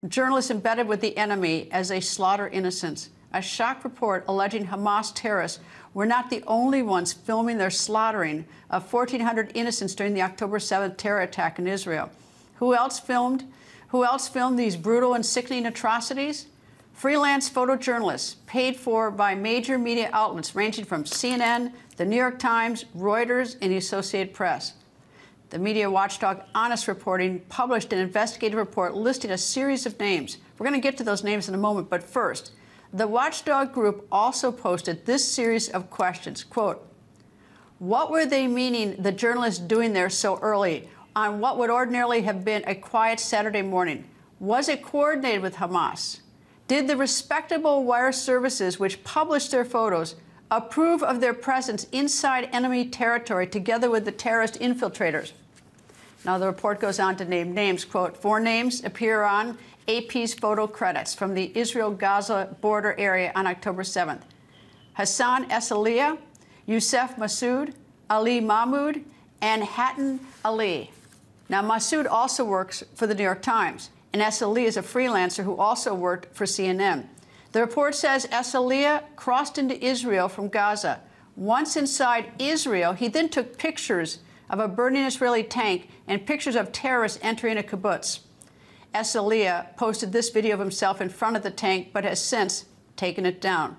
Journalists embedded with the enemy as they slaughter innocents. A shock report alleging Hamas terrorists were not the only ones filming their slaughtering of 1,400 innocents during the October 7th terror attack in Israel. Who else filmed these brutal and sickening atrocities? Freelance photojournalists paid for by major media outlets ranging from CNN, the New York Times, Reuters, and the Associated Press. The media watchdog Honest Reporting published an investigative report listing a series of names. We're going to get to those names in a moment, but first, the watchdog group also posted this series of questions. Quote, what were they meaning, the journalists doing there so early on what would ordinarily have been a quiet Saturday morning? Was it coordinated with Hamas? Did the respectable wire services which published their photos approve of their presence inside enemy territory together with the terrorist infiltrators? Now, the report goes on to name names. Quote, 4 names appear on AP's photo credits from the Israel-Gaza border area on October 7th. Hassan Esaliah, Youssef Massoud, Ali Mahmoud, and Hatton Ali. Now, Massoud also works for the New York Times, and Esaliah is a freelancer who also worked for CNN. The report says Esaliah crossed into Israel from Gaza. Once inside Israel, he then took pictures of a burning Israeli tank and pictures of terrorists entering a kibbutz. Esaliah posted this video of himself in front of the tank, but has since taken it down.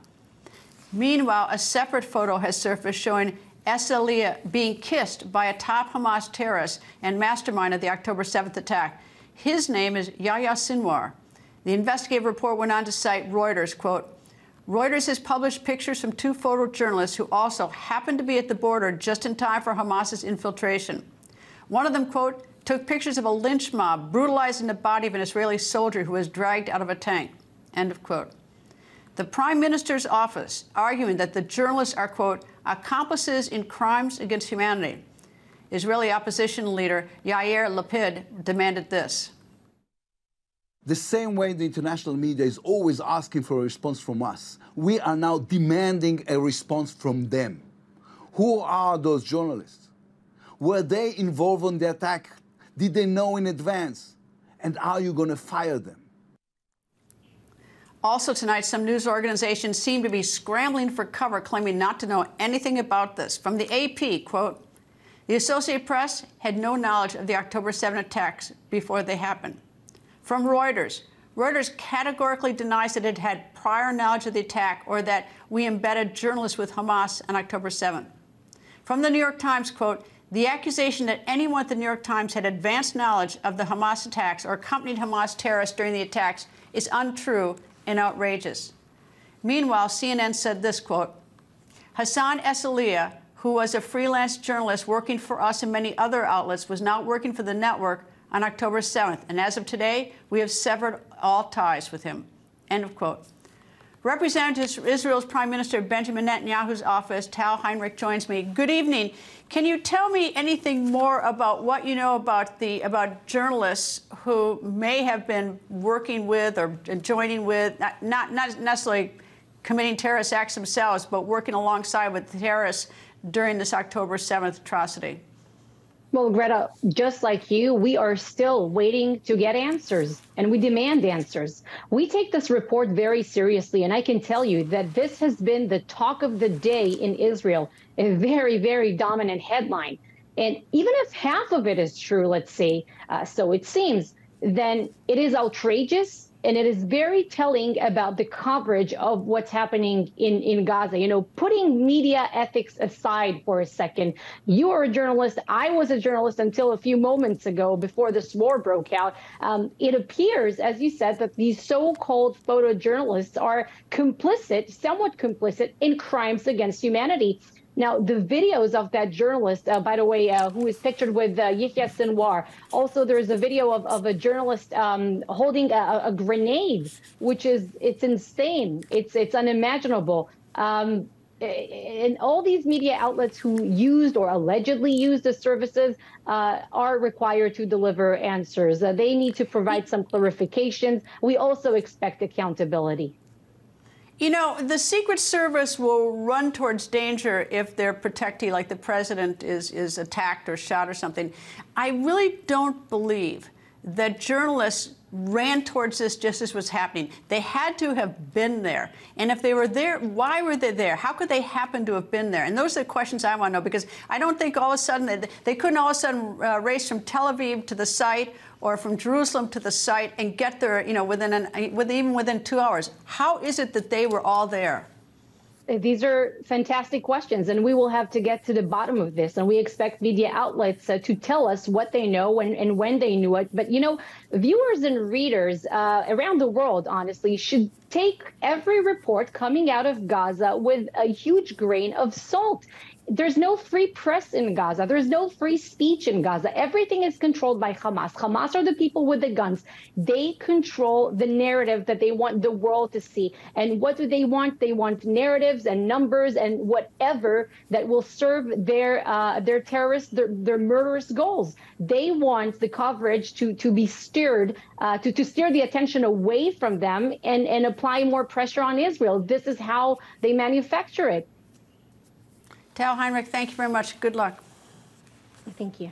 Meanwhile, a separate photo has surfaced showing Esaliah being kissed by a top Hamas terrorist and mastermind of the October 7th attack. His name is Yahya Sinwar. The investigative report went on to cite Reuters. Quote, Reuters has published pictures from 2 photojournalists who also happened to be at the border just in time for Hamas's infiltration. One of them, quote, took pictures of a lynch mob brutalizing the body of an Israeli soldier who was dragged out of a tank, end of quote. The Prime Minister's office arguing that the journalists are, quote, accomplices in crimes against humanity. Israeli opposition leader Yair Lapid demanded this. The same way the international media is always asking for a response from us, we are now demanding a response from them. Who are those journalists? Were they involved in the attack? Did they know in advance? And are you going to fire them? Also tonight, some news organizations seem to be scrambling for cover, claiming not to know anything about this. From the AP, quote, the Associated Press had no knowledge of the October 7 attacks before they happened. From Reuters, Reuters categorically denies that it had prior knowledge of the attack or that we embedded journalists with Hamas on October 7th. From the New York Times, quote, the accusation that anyone at the New York Times had advanced knowledge of the Hamas attacks or accompanied Hamas terrorists during the attacks is untrue and outrageous. Meanwhile, CNN said this, quote, Hassan Esaliah, who was a freelance journalist working for us and many other outlets, was not working for the network on October 7th, and as of today, we have severed all ties with him, end of quote. Representative Israel's Prime Minister Benjamin Netanyahu's office, Tal Heinrich, joins me. Good evening. Can you tell me anything more about what you know about journalists who may have been working with or joining with, not necessarily committing terrorist acts themselves, but working alongside with the terrorists during this October 7th atrocity? Well, Greta, just like you, we are still waiting to get answers, and we demand answers. We take this report very seriously, and I can tell you that this has been the talk of the day in Israel, a very, very dominant headline. And even if half of it is true, let's say, so it seems, then it is outrageous. And it is very telling about the coverage of what's happening in Gaza. You know, putting media ethics aside for a second, you are a journalist. I was a journalist until a few moments ago before this war broke out. It appears, as you said, that these so-called photojournalists are complicit, somewhat complicit, in crimes against humanity. Now, the videos of that journalist, by the way, who is pictured with Yahya Sinwar. Also, there's a video of a journalist holding a grenade, which it's insane. It's unimaginable. And all these media outlets who used or allegedly used the services are required to deliver answers. They need to provide some clarifications. We also expect accountability. You know, the Secret Service will run towards danger if their protectee, like the president, is attacked or shot or something. I really don't believe that journalists ran towards this just as was happening. They had to have been there. And if they were there, why were they there? How could they happen to have been there? And those are the questions I want to know, because I don't think all of a sudden they couldn't all of a sudden race from Tel Aviv to the site or from Jerusalem to the site and get there, you know, even within 2 hours. How is it that they were all there? These are fantastic questions, and we will have to get to the bottom of this. And we expect media outlets to tell us what they know and when they knew it. But, you know, viewers and readers around the world, honestly, should take every report coming out of Gaza with a huge grain of salt. There's no free press in Gaza. There's no free speech in Gaza. Everything is controlled by Hamas. Hamas are the people with the guns. They control the narrative that they want the world to see. And what do they want? They want narratives and numbers and whatever that will serve their terrorist, their murderous goals. They want the coverage to be steered, to steer the attention away from them and apply more pressure on Israel. This is how they manufacture it. Tal Heinrich, thank you very much. Good luck. Thank you.